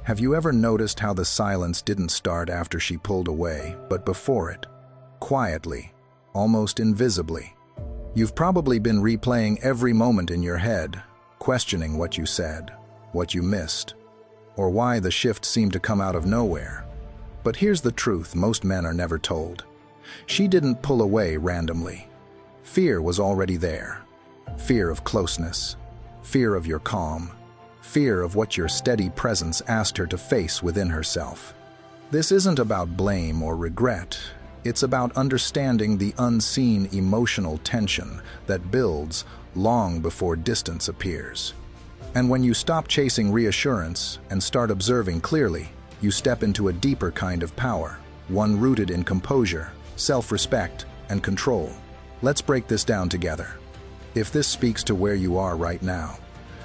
Have you ever noticed how the silence didn't start after she pulled away, but before it? Quietly, almost invisibly. You've probably been replaying every moment in your head, questioning what you said, what you missed, or why the shift seemed to come out of nowhere. But here's the truth most men are never told. She didn't pull away randomly. Fear was already there. Fear of closeness, fear of your calm, fear of what your steady presence asked her to face within herself. This isn't about blame or regret. It's about understanding the unseen emotional tension that builds long before distance appears. And when you stop chasing reassurance and start observing clearly, you step into a deeper kind of power, one rooted in composure, self-respect, and control. Let's break this down together. If this speaks to where you are right now,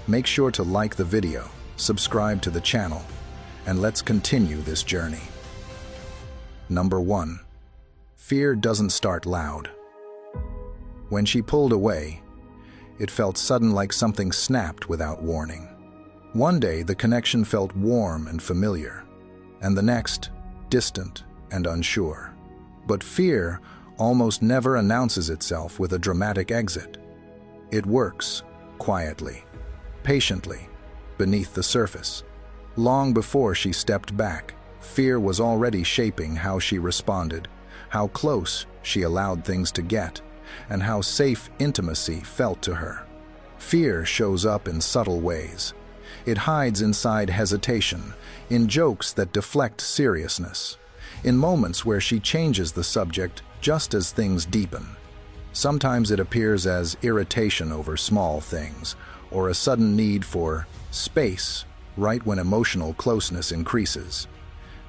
make sure to like the video, subscribe to the channel, and let's continue this journey. Number 1. Fear doesn't start loud. When she pulled away, it felt sudden, like something snapped without warning. One day, the connection felt warm and familiar, and the next, distant and unsure. But fear almost never announces itself with a dramatic exit. It works quietly, patiently, beneath the surface. Long before she stepped back, fear was already shaping how she responded, how close she allowed things to get, and how safe intimacy felt to her. Fear shows up in subtle ways. It hides inside hesitation, in jokes that deflect seriousness, in moments where she changes the subject just as things deepen. Sometimes it appears as irritation over small things, or a sudden need for space right when emotional closeness increases.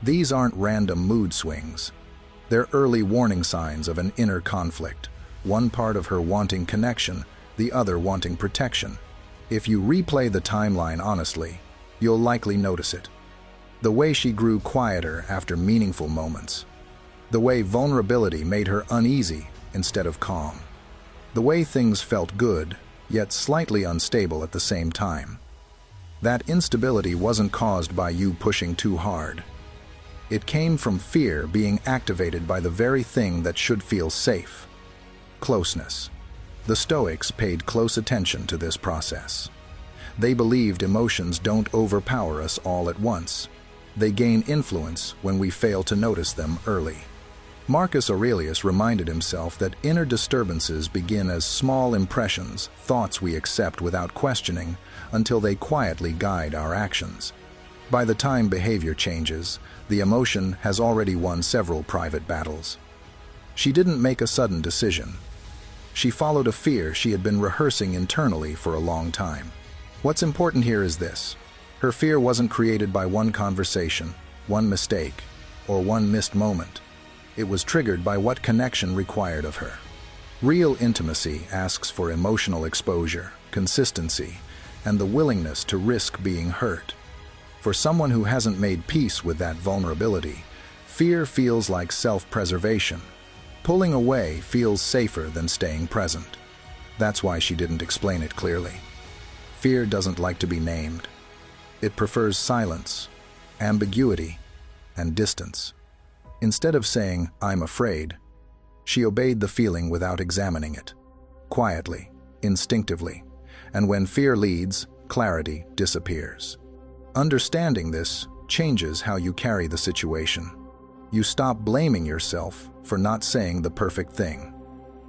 These aren't random mood swings. They're early warning signs of an inner conflict, one part of her wanting connection, the other wanting protection. If you replay the timeline honestly, you'll likely notice it. The way she grew quieter after meaningful moments. The way vulnerability made her uneasy instead of calm. The way things felt good, yet slightly unstable at the same time. That instability wasn't caused by you pushing too hard. It came from fear being activated by the very thing that should feel safe: closeness. The Stoics paid close attention to this process. They believed emotions don't overpower us all at once. They gain influence when we fail to notice them early. Marcus Aurelius reminded himself that inner disturbances begin as small impressions, thoughts we accept without questioning, until they quietly guide our actions. By the time behavior changes, the emotion has already won several private battles. She didn't make a sudden decision. She followed a fear she had been rehearsing internally for a long time. What's important here is this: her fear wasn't created by one conversation, one mistake, or one missed moment. It was triggered by what connection required of her. Real intimacy asks for emotional exposure, consistency, and the willingness to risk being hurt. For someone who hasn't made peace with that vulnerability, fear feels like self-preservation. Pulling away feels safer than staying present. That's why she didn't explain it clearly. Fear doesn't like to be named. It prefers silence, ambiguity, and distance. Instead of saying, "I'm afraid," she obeyed the feeling without examining it. Quietly, instinctively, and when fear leads, clarity disappears. Understanding this changes how you carry the situation. You stop blaming yourself for not saying the perfect thing.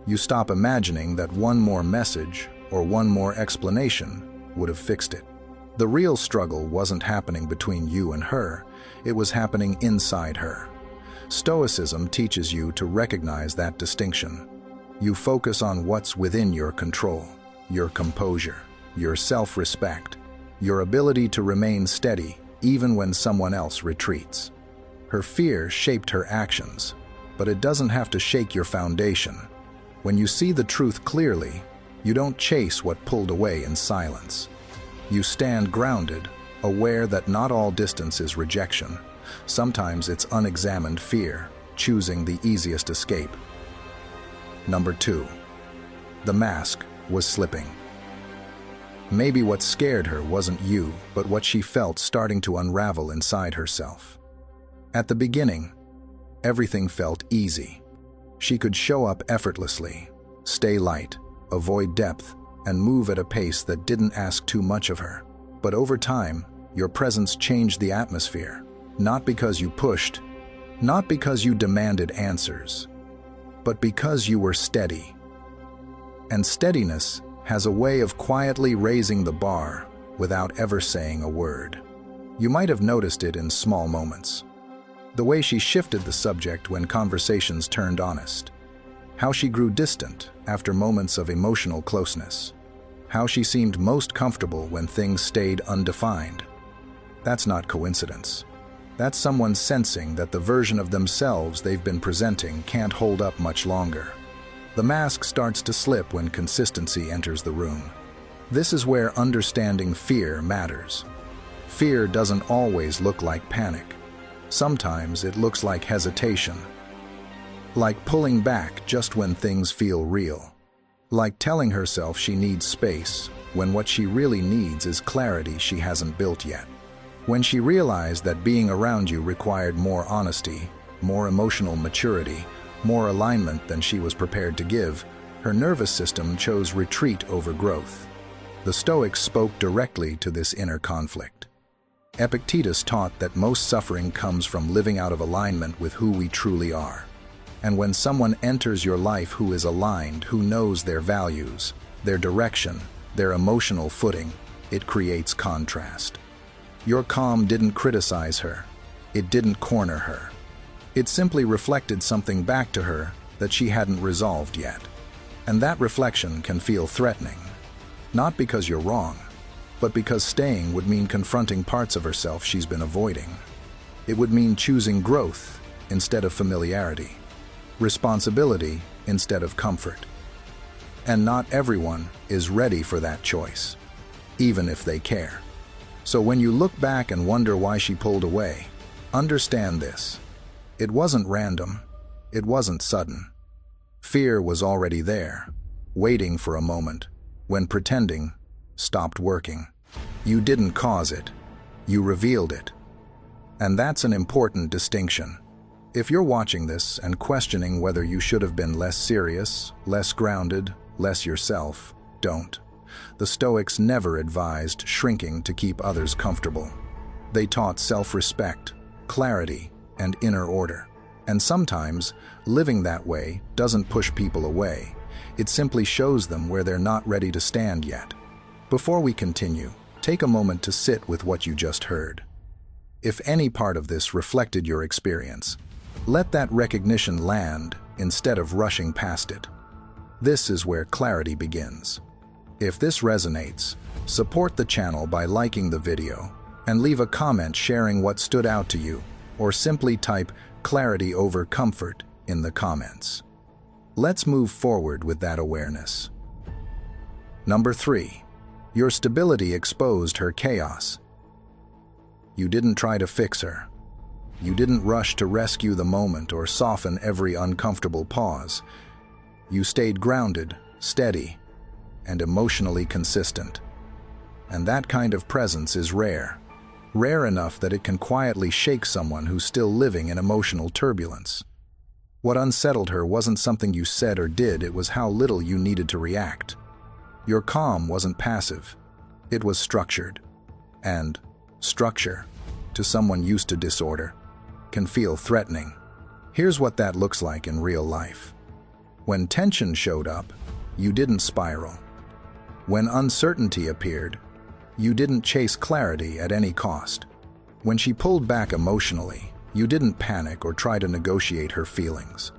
You stop imagining that one more message or one more explanation would have fixed it. The real struggle wasn't happening between you and her, it was happening inside her. Stoicism teaches you to recognize that distinction. You focus on what's within your control, your composure, your self-respect, your ability to remain steady even when someone else retreats. Her fear shaped her actions, but it doesn't have to shake your foundation. When you see the truth clearly, you don't chase what pulled away in silence. You stand grounded, aware that not all distance is rejection. Sometimes it's unexamined fear, choosing the easiest escape. Number 2. The mask was slipping. Maybe what scared her wasn't you, but what she felt starting to unravel inside herself. At the beginning, everything felt easy. She could show up effortlessly, stay light, avoid depth, and move at a pace that didn't ask too much of her. But over time, your presence changed the atmosphere. Not because you pushed, not because you demanded answers, but because you were steady. And steadiness has a way of quietly raising the bar without ever saying a word. You might have noticed it in small moments. The way she shifted the subject when conversations turned honest. How she grew distant after moments of emotional closeness. How she seemed most comfortable when things stayed undefined. That's not coincidence. That's someone sensing that the version of themselves they've been presenting can't hold up much longer. The mask starts to slip when consistency enters the room. This is where understanding fear matters. Fear doesn't always look like panic. Sometimes it looks like hesitation. Like pulling back just when things feel real. Like telling herself she needs space when what she really needs is clarity she hasn't built yet. When she realized that being around you required more honesty, more emotional maturity, more alignment than she was prepared to give, her nervous system chose retreat over growth. The Stoics spoke directly to this inner conflict. Epictetus taught that most suffering comes from living out of alignment with who we truly are. And when someone enters your life who is aligned, who knows their values, their direction, their emotional footing, it creates contrast. Your calm didn't criticize her. It didn't corner her. It simply reflected something back to her that she hadn't resolved yet. And that reflection can feel threatening. Not because you're wrong, but because staying would mean confronting parts of herself she's been avoiding. It would mean choosing growth instead of familiarity, responsibility instead of comfort. And not everyone is ready for that choice, even if they care. So when you look back and wonder why she pulled away, understand this. It wasn't random. It wasn't sudden. Fear was already there, waiting for a moment, when pretending stopped working. You didn't cause it. You revealed it. And that's an important distinction. If you're watching this and questioning whether you should have been less serious, less grounded, less yourself, don't. The Stoics never advised shrinking to keep others comfortable. They taught self-respect, clarity, and inner order. And sometimes, living that way doesn't push people away. It simply shows them where they're not ready to stand yet. Before we continue, take a moment to sit with what you just heard. If any part of this reflected your experience, let that recognition land instead of rushing past it. This is where clarity begins. If this resonates, support the channel by liking the video and leave a comment sharing what stood out to you, or simply type "clarity over comfort" in the comments. Let's move forward with that awareness. Number 3. Your stability exposed her chaos. You didn't try to fix her. You didn't rush to rescue the moment or soften every uncomfortable pause. You stayed grounded, steady, and emotionally consistent. And that kind of presence is rare. Rare enough that it can quietly shake someone who's still living in emotional turbulence. What unsettled her wasn't something you said or did, it was how little you needed to react. Your calm wasn't passive. It was structured. And structure, to someone used to disorder, can feel threatening. Here's what that looks like in real life. When tension showed up, you didn't spiral. When uncertainty appeared, you didn't chase clarity at any cost. When she pulled back emotionally, you didn't panic or try to negotiate her feelings.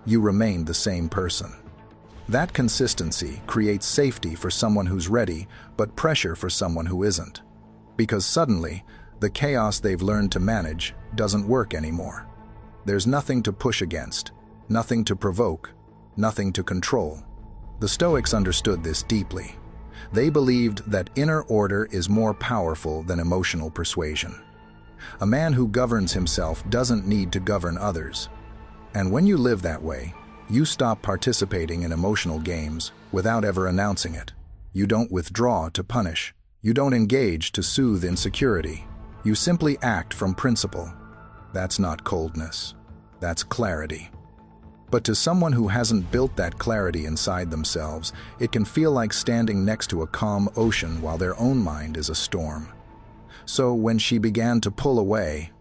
You remained the same person. That consistency creates safety for someone who's ready, but pressure for someone who isn't. Because suddenly, the chaos they've learned to manage doesn't work anymore. There's nothing to push against, nothing to provoke, nothing to control. The Stoics understood this deeply. They believed that inner order is more powerful than emotional persuasion. A man who governs himself doesn't need to govern others. And when you live that way, you stop participating in emotional games without ever announcing it. You don't withdraw to punish. You don't engage to soothe insecurity. You simply act from principle. That's not coldness. That's clarity. But to someone who hasn't built that clarity inside themselves, it can feel like standing next to a calm ocean while their own mind is a storm. So when she began to pull away,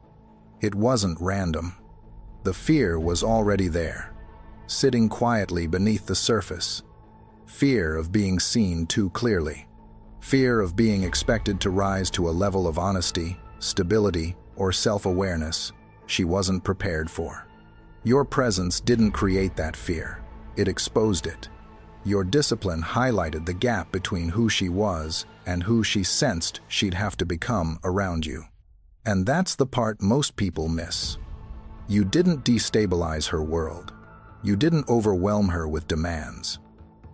it wasn't random. The fear was already there, sitting quietly beneath the surface. Fear of being seen too clearly. Fear of being expected to rise to a level of honesty, stability, or self-awareness she wasn't prepared for. Your presence didn't create that fear. It exposed it. Your discipline highlighted the gap between who she was and who she sensed she'd have to become around you. And that's the part most people miss. You didn't destabilize her world. You didn't overwhelm her with demands.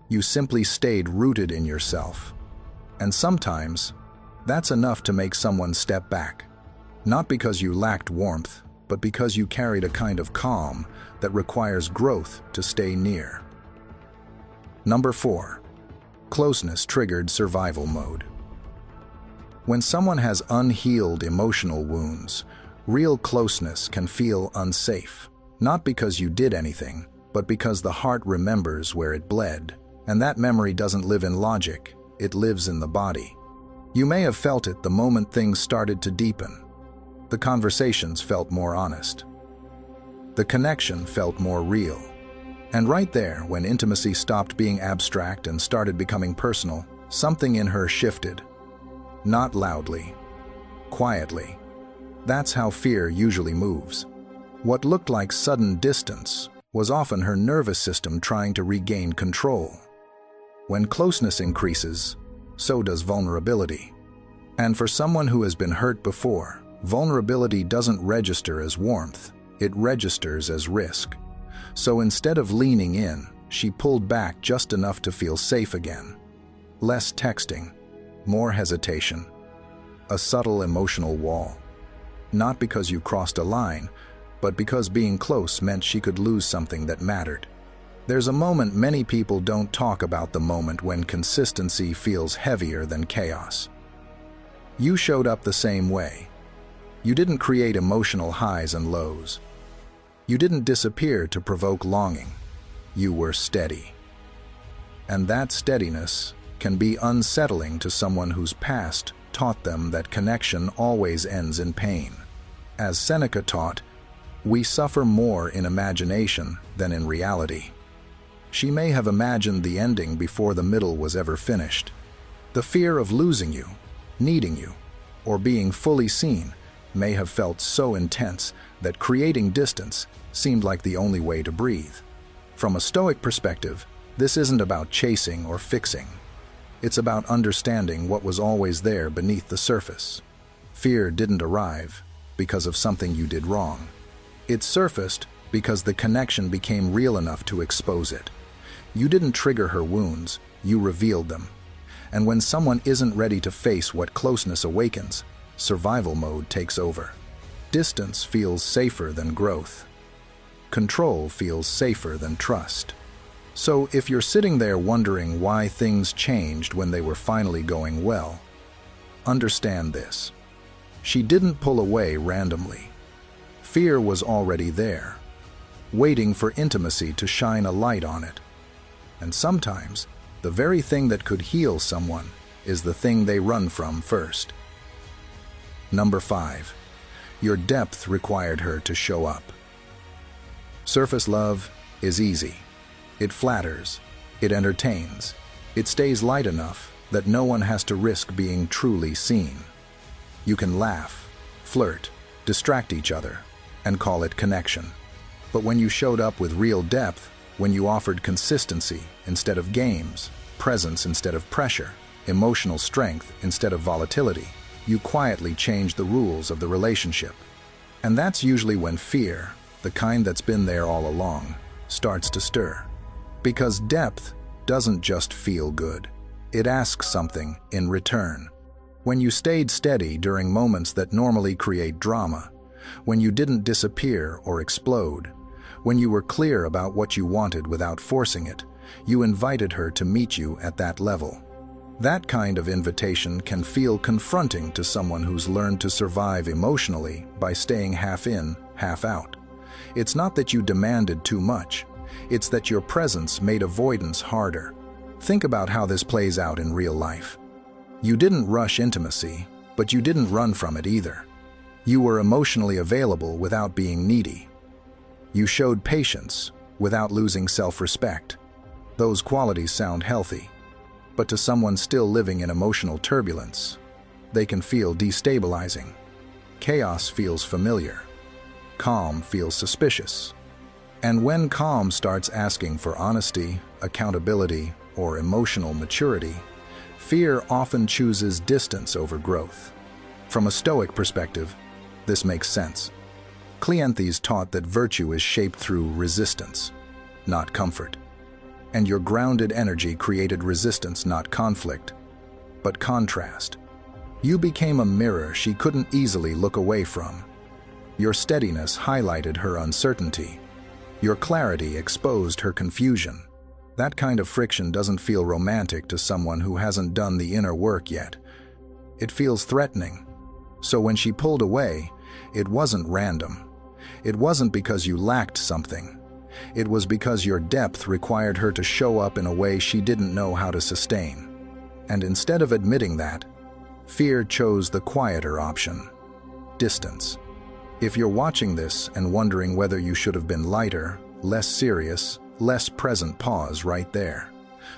You simply stayed rooted in yourself. And sometimes, that's enough to make someone step back. Not because you lacked warmth, but because you carried a kind of calm that requires growth to stay near. Number 4. Closeness triggered survival mode. When someone has unhealed emotional wounds, real closeness can feel unsafe. Not because you did anything, but because the heart remembers where it bled. And that memory doesn't live in logic, it lives in the body. You may have felt it the moment things started to deepen. The conversations felt more honest. The connection felt more real. And right there, when intimacy stopped being abstract and started becoming personal, something in her shifted. Not loudly, quietly. That's how fear usually moves. What looked like sudden distance was often her nervous system trying to regain control. When closeness increases, so does vulnerability. And for someone who has been hurt before, vulnerability doesn't register as warmth, it registers as risk. So instead of leaning in, she pulled back just enough to feel safe again. Less texting, more hesitation, a subtle emotional wall. Not because you crossed a line, but because being close meant she could lose something that mattered. There's a moment many people don't talk about, the moment when consistency feels heavier than chaos. You showed up the same way. You didn't create emotional highs and lows. You didn't disappear to provoke longing. You were steady. And that steadiness can be unsettling to someone whose past taught them that connection always ends in pain. As Seneca taught, we suffer more in imagination than in reality. She may have imagined the ending before the middle was ever finished. The fear of losing you, needing you, or being fully seen may have felt so intense that creating distance seemed like the only way to breathe. From a Stoic perspective, this isn't about chasing or fixing. It's about understanding what was always there beneath the surface. Fear didn't arrive because of something you did wrong. It surfaced because the connection became real enough to expose it. You didn't trigger her wounds, you revealed them. And when someone isn't ready to face what closeness awakens, survival mode takes over. Distance feels safer than growth. Control feels safer than trust. So if you're sitting there wondering why things changed when they were finally going well, understand this. She didn't pull away randomly. Fear was already there, waiting for intimacy to shine a light on it. And sometimes, the very thing that could heal someone is the thing they run from first. Number 5. Your depth required her to show up. Surface love is easy. It flatters. It entertains. It stays light enough that no one has to risk being truly seen. You can laugh, flirt, distract each other, and call it connection. But when you showed up with real depth, when you offered consistency instead of games, presence instead of pressure, emotional strength instead of volatility, you quietly changed the rules of the relationship. And that's usually when fear, the kind that's been there all along, starts to stir. Because depth doesn't just feel good. It asks something in return. When you stayed steady during moments that normally create drama, when you didn't disappear or explode, when you were clear about what you wanted without forcing it, you invited her to meet you at that level. That kind of invitation can feel confronting to someone who's learned to survive emotionally by staying half in, half out. It's not that you demanded too much, it's that your presence made avoidance harder. Think about how this plays out in real life. You didn't rush intimacy, but you didn't run from it either. You were emotionally available without being needy. You showed patience without losing self-respect. Those qualities sound healthy, but to someone still living in emotional turbulence, they can feel destabilizing. Chaos feels familiar. Calm feels suspicious. And when calm starts asking for honesty, accountability, or emotional maturity, fear often chooses distance over growth. From a Stoic perspective, this makes sense. Cleanthes taught that virtue is shaped through resistance, not comfort. And your grounded energy created resistance, not conflict, but contrast. You became a mirror she couldn't easily look away from. Your steadiness highlighted her uncertainty. Your clarity exposed her confusion. That kind of friction doesn't feel romantic to someone who hasn't done the inner work yet. It feels threatening. So when she pulled away, it wasn't random. It wasn't because you lacked something. It was because your depth required her to show up in a way she didn't know how to sustain. And instead of admitting that, fear chose the quieter option: distance. If you're watching this and wondering whether you should have been lighter, less serious, less present, pause right there.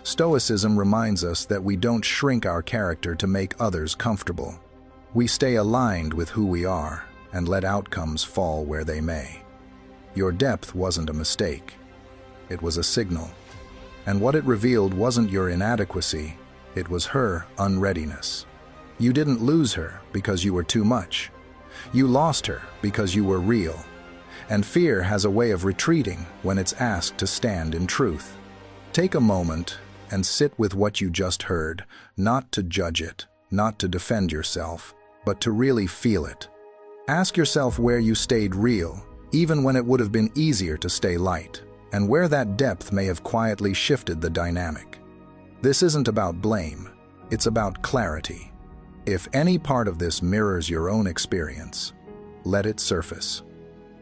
Stoicism reminds us that we don't shrink our character to make others comfortable. We stay aligned with who we are and let outcomes fall where they may. Your depth wasn't a mistake. It was a signal. And what it revealed wasn't your inadequacy, it was her unreadiness. You didn't lose her because you were too much. You lost her because you were real. And fear has a way of retreating when it's asked to stand in truth. Take a moment and sit with what you just heard, not to judge it, not to defend yourself, but to really feel it. Ask yourself where you stayed real, even when it would have been easier to stay light, and where that depth may have quietly shifted the dynamic. This isn't about blame, it's about clarity. If any part of this mirrors your own experience, let it surface.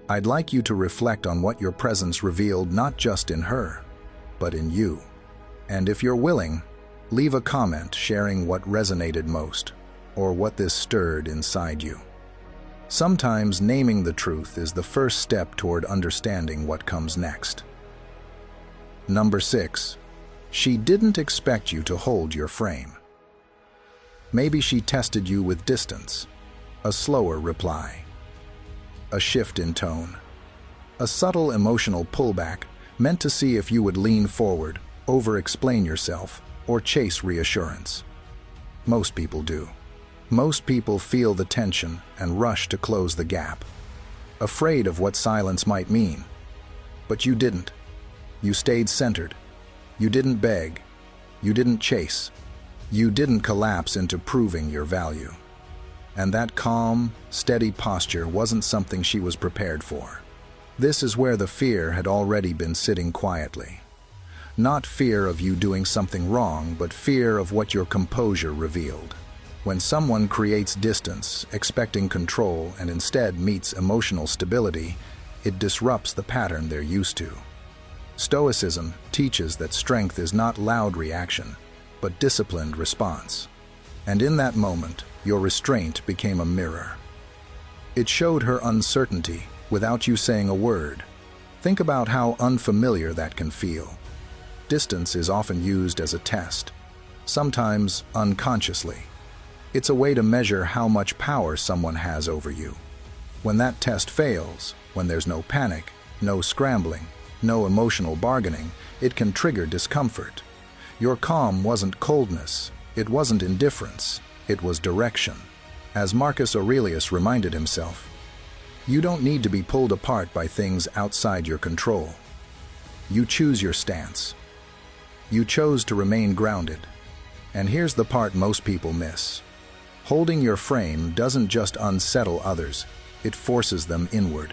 I'd like you to reflect on what your presence revealed, not just in her, but in you. And if you're willing, leave a comment sharing what resonated most, or what this stirred inside you. Sometimes naming the truth is the first step toward understanding what comes next. Number 6. She didn't expect you to hold your frame. Maybe she tested you with distance, a slower reply, a shift in tone, a subtle emotional pullback meant to see if you would lean forward, over-explain yourself, or chase reassurance. Most people do. Most people feel the tension and rush to close the gap, afraid of what silence might mean. But you didn't. You stayed centered. You didn't beg. You didn't chase. You didn't collapse into proving your value. And that calm, steady posture wasn't something she was prepared for. This is where the fear had already been sitting quietly. Not fear of you doing something wrong, but fear of what your composure revealed. When someone creates distance, expecting control, and instead meets emotional stability, it disrupts the pattern they're used to. Stoicism teaches that strength is not loud reaction, but disciplined response. And in that moment, your restraint became a mirror. It showed her uncertainty without you saying a word. Think about how unfamiliar that can feel. Distance is often used as a test, sometimes unconsciously. It's a way to measure how much power someone has over you. When that test fails, when there's no panic, no scrambling, no emotional bargaining, it can trigger discomfort. Your calm wasn't coldness, it wasn't indifference, it was direction. As Marcus Aurelius reminded himself, you don't need to be pulled apart by things outside your control. You choose your stance. You chose to remain grounded. And here's the part most people miss. Holding your frame doesn't just unsettle others, it forces them inward.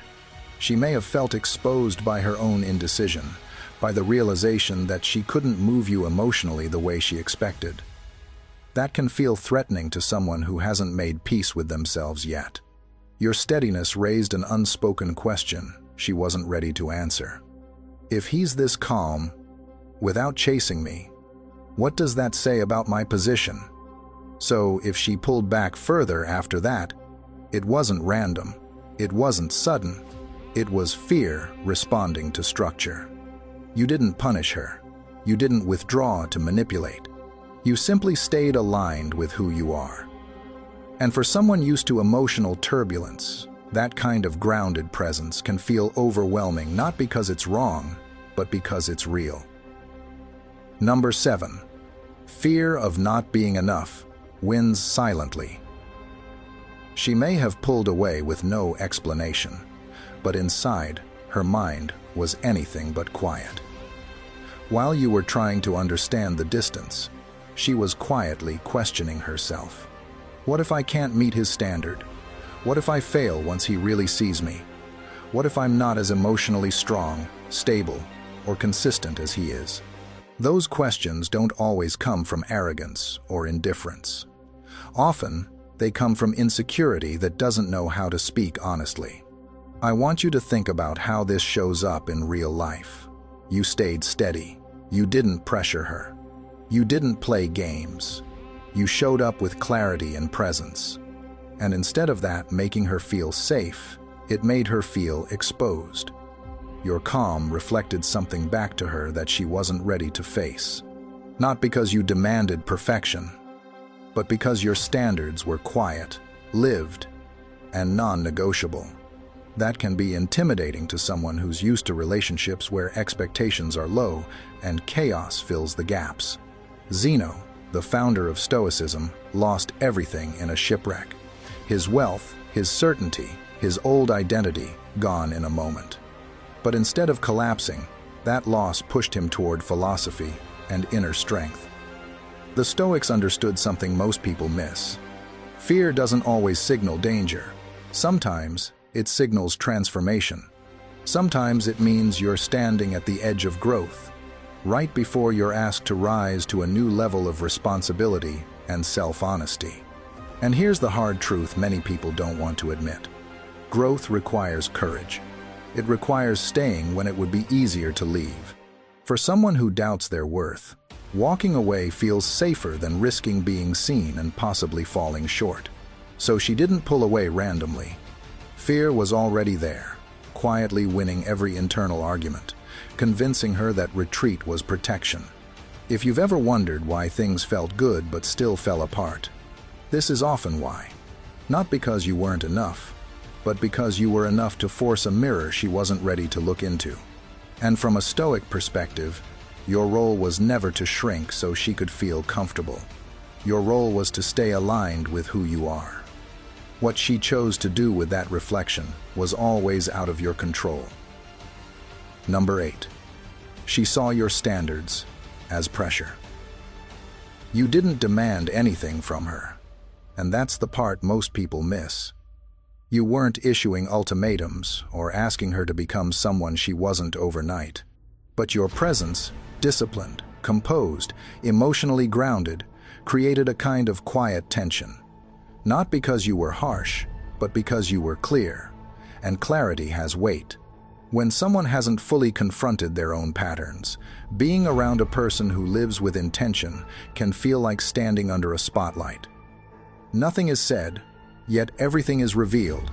She may have felt exposed by her own indecision, by the realization that she couldn't move you emotionally the way she expected. That can feel threatening to someone who hasn't made peace with themselves yet. Your steadiness raised an unspoken question she wasn't ready to answer. If he's this calm, without chasing me, what does that say about my position? So if she pulled back further after that, it wasn't random, it wasn't sudden, it was fear responding to structure. You didn't punish her. You didn't withdraw to manipulate. You simply stayed aligned with who you are. And for someone used to emotional turbulence, that kind of grounded presence can feel overwhelming, not because it's wrong, but because it's real. Number 7. Fear of not being enough wins silently. She may have pulled away with no explanation, but inside, her mind was anything but quiet. While you were trying to understand the distance, she was quietly questioning herself. What if I can't meet his standard? What if I fail once he really sees me? What if I'm not as emotionally strong, stable, or consistent as he is? Those questions don't always come from arrogance or indifference. Often, they come from insecurity that doesn't know how to speak honestly. I want you to think about how this shows up in real life. You stayed steady. You didn't pressure her. You didn't play games. You showed up with clarity and presence. And instead of that making her feel safe, it made her feel exposed. Your calm reflected something back to her that she wasn't ready to face. Not because you demanded perfection, but because your standards were quiet, lived, and non-negotiable. That can be intimidating to someone who's used to relationships where expectations are low and chaos fills the gaps. Zeno, the founder of Stoicism, lost everything in a shipwreck. His wealth, his certainty, his old identity, gone in a moment. But instead of collapsing, that loss pushed him toward philosophy and inner strength. The Stoics understood something most people miss. Fear doesn't always signal danger. Sometimes it signals transformation. Sometimes it means you're standing at the edge of growth, right before you're asked to rise to a new level of responsibility and self-honesty. And here's the hard truth many people don't want to admit. Growth requires courage. It requires staying when it would be easier to leave. For someone who doubts their worth, walking away feels safer than risking being seen and possibly falling short. So she didn't pull away randomly. Fear was already there, quietly winning every internal argument, convincing her that retreat was protection. If you've ever wondered why things felt good but still fell apart, this is often why. Not because you weren't enough, but because you were enough to force a mirror she wasn't ready to look into. And from a Stoic perspective, your role was never to shrink so she could feel comfortable. Your role was to stay aligned with who you are. What she chose to do with that reflection was always out of your control. Number 8. She saw your standards as pressure. You didn't demand anything from her, and that's the part most people miss. You weren't issuing ultimatums or asking her to become someone she wasn't overnight. But your presence, disciplined, composed, emotionally grounded, created a kind of quiet tension. Not because you were harsh, but because you were clear. And clarity has weight. When someone hasn't fully confronted their own patterns, being around a person who lives with intention can feel like standing under a spotlight. Nothing is said, yet everything is revealed.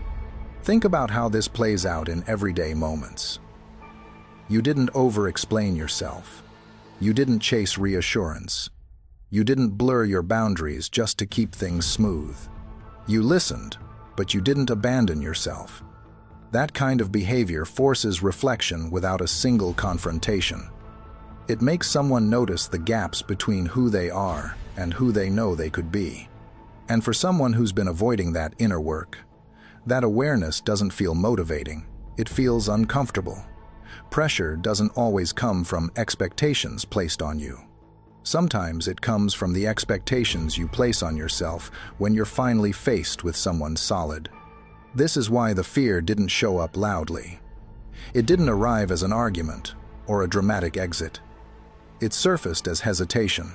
Think about how this plays out in everyday moments. You didn't over-explain yourself. You didn't chase reassurance. You didn't blur your boundaries just to keep things smooth. You listened, but you didn't abandon yourself. That kind of behavior forces reflection without a single confrontation. It makes someone notice the gaps between who they are and who they know they could be. And for someone who's been avoiding that inner work, that awareness doesn't feel motivating, it feels uncomfortable. Pressure doesn't always come from expectations placed on you. Sometimes it comes from the expectations you place on yourself when you're finally faced with someone solid. This is why the fear didn't show up loudly. It didn't arrive as an argument or a dramatic exit. It surfaced as hesitation,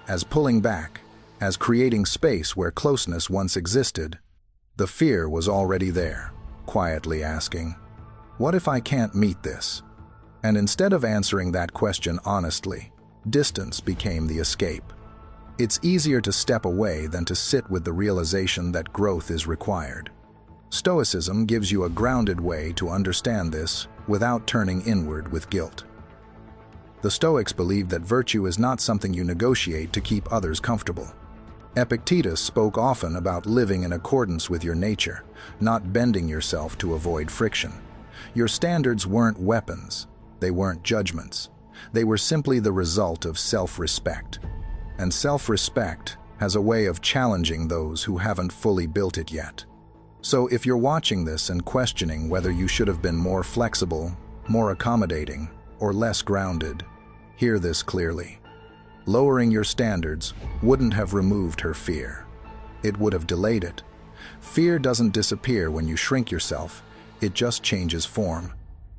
as pulling back, as creating space where closeness once existed. The fear was already there, quietly asking, "What if I can't meet this?" And instead of answering that question honestly, distance became the escape. It's easier to step away than to sit with the realization that growth is required. Stoicism gives you a grounded way to understand this without turning inward with guilt. The Stoics believed that virtue is not something you negotiate to keep others comfortable. Epictetus spoke often about living in accordance with your nature, not bending yourself to avoid friction. Your standards weren't weapons, they weren't judgments. They were simply the result of self-respect. And self-respect has a way of challenging those who haven't fully built it yet. So if you're watching this and questioning whether you should have been more flexible, more accommodating, or less grounded, hear this clearly. Lowering your standards wouldn't have removed her fear. It would have delayed it. Fear doesn't disappear when you shrink yourself, it just changes form.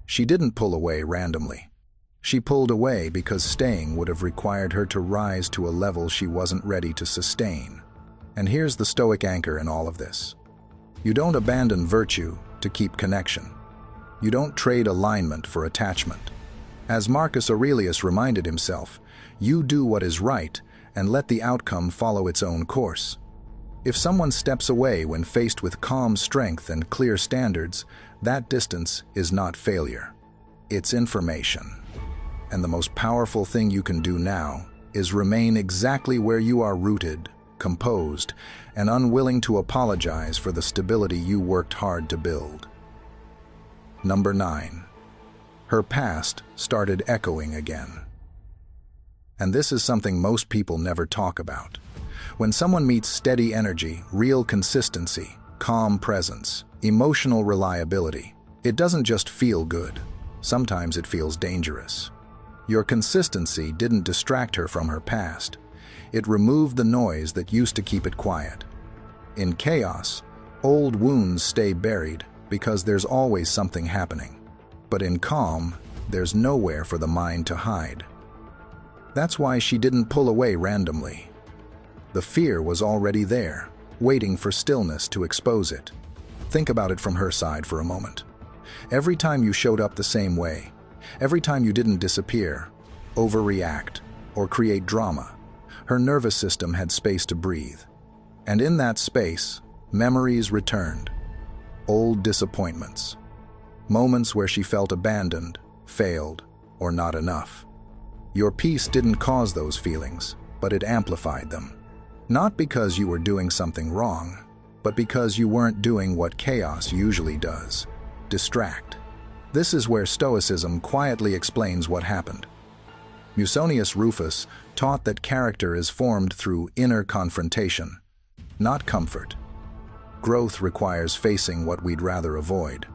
She didn't pull away randomly. She pulled away because staying would have required her to rise to a level she wasn't ready to sustain. And here's the Stoic anchor in all of this. You don't abandon virtue to keep connection. You don't trade alignment for attachment. As Marcus Aurelius reminded himself, you do what is right and let the outcome follow its own course. If someone steps away when faced with calm strength and clear standards, that distance is not failure. It's information. And the most powerful thing you can do now is remain exactly where you are rooted, composed, and unwilling to apologize for the stability you worked hard to build. Number 9. Her past started echoing again. And this is something most people never talk about. When someone meets steady energy, real consistency, calm presence, emotional reliability, it doesn't just feel good. Sometimes it feels dangerous. Your consistency didn't distract her from her past. It removed the noise that used to keep it quiet. In chaos, old wounds stay buried because there's always something happening. But in calm, there's nowhere for the mind to hide. That's why she didn't pull away randomly. The fear was already there, waiting for stillness to expose it. Think about it from her side for a moment. Every time you showed up the same way, every time you didn't disappear, overreact, or create drama, her nervous system had space to breathe. And in that space, memories returned. Old disappointments. Moments where she felt abandoned, failed, or not enough. Your peace didn't cause those feelings, but it amplified them. Not because you were doing something wrong, but because you weren't doing what chaos usually does: distract. This is where Stoicism quietly explains what happened. Musonius Rufus taught that character is formed through inner confrontation, not comfort. Growth requires facing what we'd rather avoid.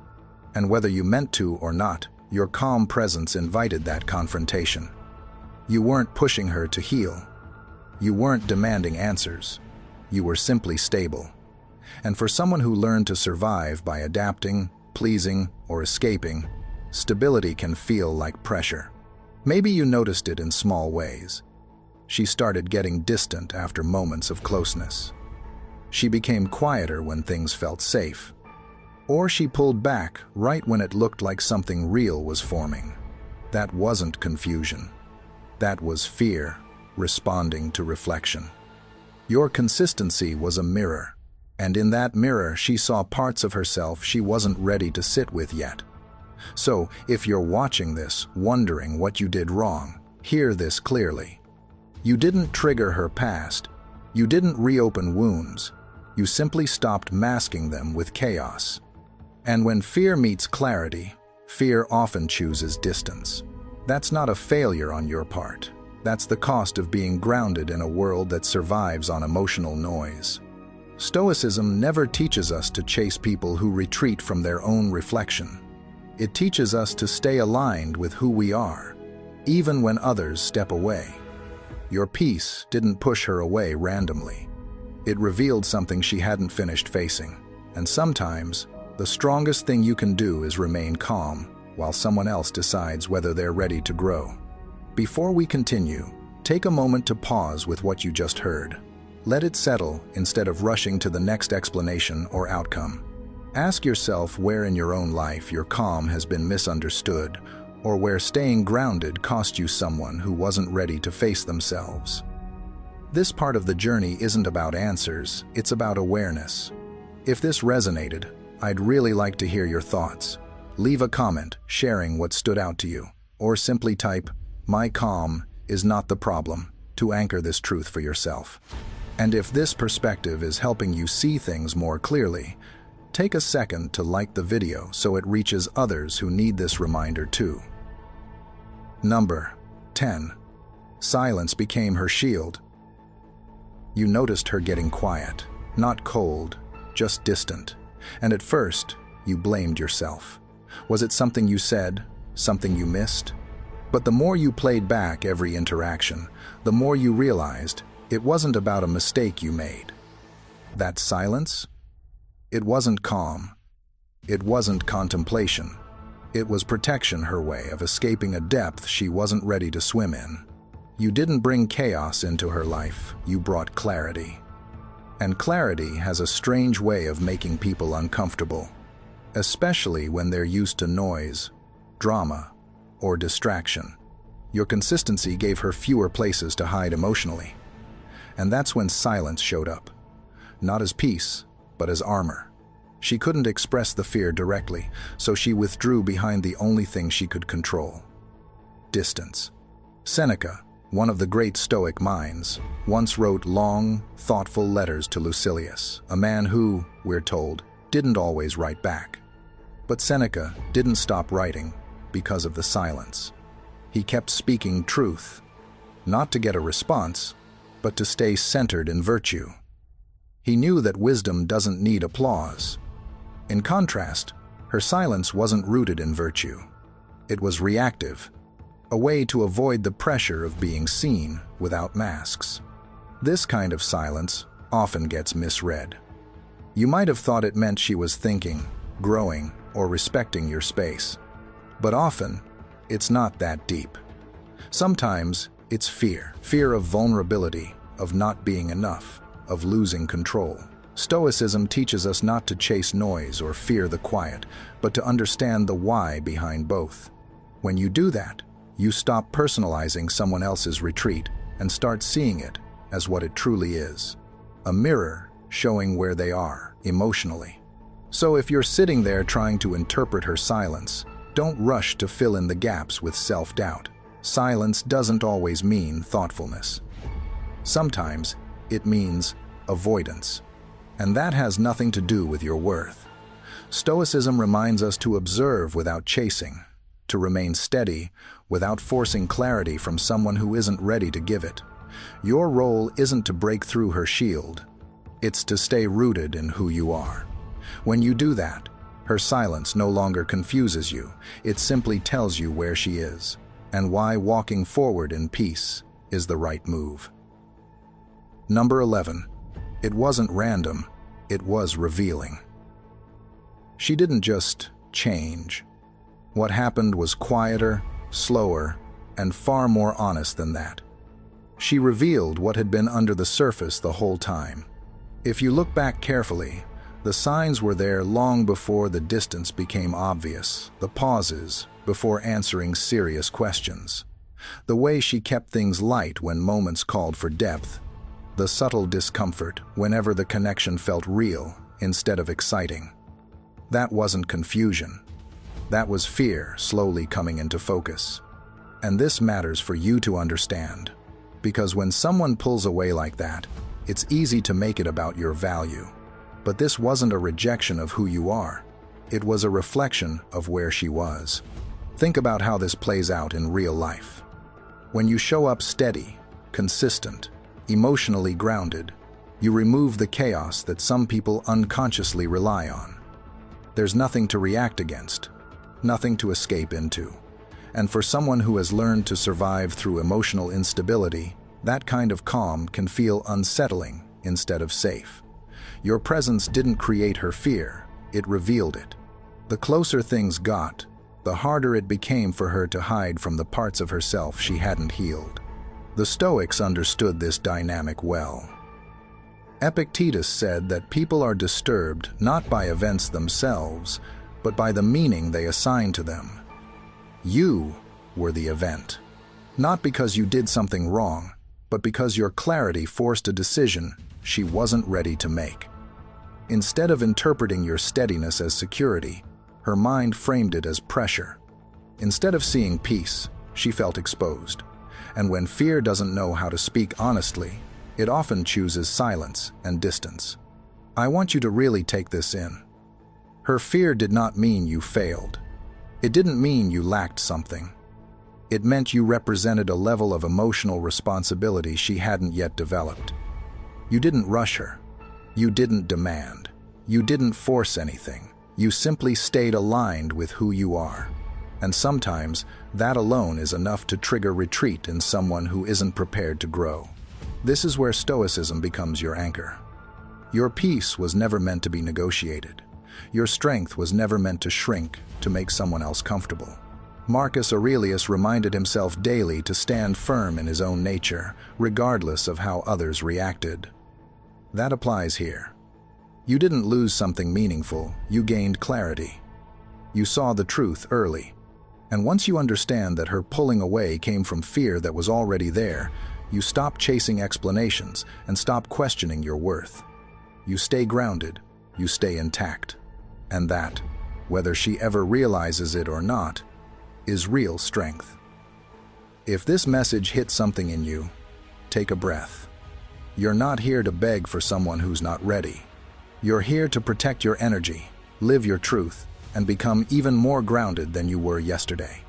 And whether you meant to or not, your calm presence invited that confrontation. You weren't pushing her to heal. You weren't demanding answers. You were simply stable. And for someone who learned to survive by adapting, pleasing, or escaping, stability can feel like pressure. Maybe you noticed it in small ways. She started getting distant after moments of closeness. She became quieter when things felt safe. Or she pulled back right when it looked like something real was forming. That wasn't confusion. That was fear responding to reflection. Your consistency was a mirror, and in that mirror she saw parts of herself she wasn't ready to sit with yet. So, if you're watching this, wondering what you did wrong, hear this clearly. You didn't trigger her past. You didn't reopen wounds. You simply stopped masking them with chaos. And when fear meets clarity, fear often chooses distance. That's not a failure on your part. That's the cost of being grounded in a world that survives on emotional noise. Stoicism never teaches us to chase people who retreat from their own reflection. It teaches us to stay aligned with who we are, even when others step away. Your peace didn't push her away randomly. It revealed something she hadn't finished facing. And sometimes, the strongest thing you can do is remain calm while someone else decides whether they're ready to grow. Before we continue, take a moment to pause with what you just heard. Let it settle instead of rushing to the next explanation or outcome. Ask yourself where in your own life your calm has been misunderstood, or where staying grounded cost you someone who wasn't ready to face themselves. This part of the journey isn't about answers, it's about awareness. If this resonated, I'd really like to hear your thoughts. Leave a comment sharing what stood out to you, or simply type, "My calm is not the problem," to anchor this truth for yourself. And if this perspective is helping you see things more clearly, take a second to like the video so it reaches others who need this reminder too. Number 10. Silence became her shield. You noticed her getting quiet, not cold, just distant. And at first, you blamed yourself. Was it something you said, something you missed? But the more you played back every interaction, the more you realized it wasn't about a mistake you made. That silence? It wasn't calm. It wasn't contemplation. It was protection, her way of escaping a depth she wasn't ready to swim in. You didn't bring chaos into her life, you brought clarity. And clarity has a strange way of making people uncomfortable, especially when they're used to noise, drama, or distraction. Your consistency gave her fewer places to hide emotionally. And that's when silence showed up. Not as peace, but as armor. She couldn't express the fear directly, so she withdrew behind the only thing she could control: distance. Seneca, one of the great Stoic minds, once wrote long, thoughtful letters to Lucilius, a man who, we're told, didn't always write back. But Seneca didn't stop writing because of the silence. He kept speaking truth, not to get a response, but to stay centered in virtue. He knew that wisdom doesn't need applause. In contrast, her silence wasn't rooted in virtue. It was reactive, a way to avoid the pressure of being seen without masks. This kind of silence often gets misread. You might have thought it meant she was thinking, growing, or respecting your space. But often, it's not that deep. Sometimes, it's fear of vulnerability, of not being enough, of losing control. Stoicism teaches us not to chase noise or fear the quiet, but to understand the why behind both. When you do that, you stop personalizing someone else's retreat and start seeing it as what it truly is: a mirror showing where they are emotionally. So if you're sitting there trying to interpret her silence, don't rush to fill in the gaps with self-doubt. Silence doesn't always mean thoughtfulness. Sometimes it means avoidance, and that has nothing to do with your worth. Stoicism reminds us to observe without chasing, to remain steady without forcing clarity from someone who isn't ready to give it. Your role isn't to break through her shield. It's to stay rooted in who you are. When you do that, her silence no longer confuses you. It simply tells you where she is, and why walking forward in peace is the right move. Number 11. It wasn't random, it was revealing. She didn't just change. What happened was quieter, slower, and far more honest than that. She revealed what had been under the surface the whole time. If you look back carefully, the signs were there long before the distance became obvious, the pauses before answering serious questions, the way she kept things light when moments called for depth, the subtle discomfort whenever the connection felt real instead of exciting. That wasn't confusion. That was fear slowly coming into focus. And this matters for you to understand, because when someone pulls away like that, it's easy to make it about your value. But this wasn't a rejection of who you are. It was a reflection of where she was. Think about how this plays out in real life. When you show up steady, consistent, emotionally grounded, you remove the chaos that some people unconsciously rely on. There's nothing to react against, nothing to escape into. And for someone who has learned to survive through emotional instability, that kind of calm can feel unsettling instead of safe. Your presence didn't create her fear, it revealed it. The closer things got, the harder it became for her to hide from the parts of herself she hadn't healed. The Stoics understood this dynamic well. Epictetus said that people are disturbed not by events themselves, but by the meaning they assign to them. You were the event. Not because you did something wrong, but because your clarity forced a decision she wasn't ready to make. Instead of interpreting your steadiness as security, her mind framed it as pressure. Instead of seeing peace, she felt exposed. And when fear doesn't know how to speak honestly, it often chooses silence and distance. I want you to really take this in. Her fear did not mean you failed. It didn't mean you lacked something. It meant you represented a level of emotional responsibility she hadn't yet developed. You didn't rush her. You didn't demand. You didn't force anything. You simply stayed aligned with who you are. And sometimes, that alone is enough to trigger retreat in someone who isn't prepared to grow. This is where Stoicism becomes your anchor. Your peace was never meant to be negotiated. Your strength was never meant to shrink to make someone else comfortable. Marcus Aurelius reminded himself daily to stand firm in his own nature, regardless of how others reacted. That applies here. You didn't lose something meaningful, you gained clarity. You saw the truth early. And once you understand that her pulling away came from fear that was already there, you stop chasing explanations and stop questioning your worth. You stay grounded, you stay intact. And that, whether she ever realizes it or not, is real strength. If this message hit something in you, take a breath. You're not here to beg for someone who's not ready. You're here to protect your energy, live your truth, and become even more grounded than you were yesterday.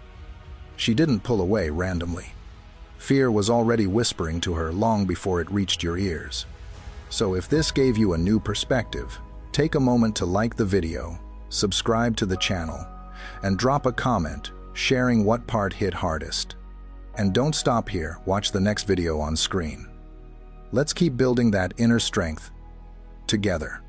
She didn't pull away randomly. Fear was already whispering to her long before it reached your ears. So if this gave you a new perspective, take a moment to like the video, subscribe to the channel, and drop a comment sharing what part hit hardest. And don't stop here, watch the next video on screen. Let's keep building that inner strength together.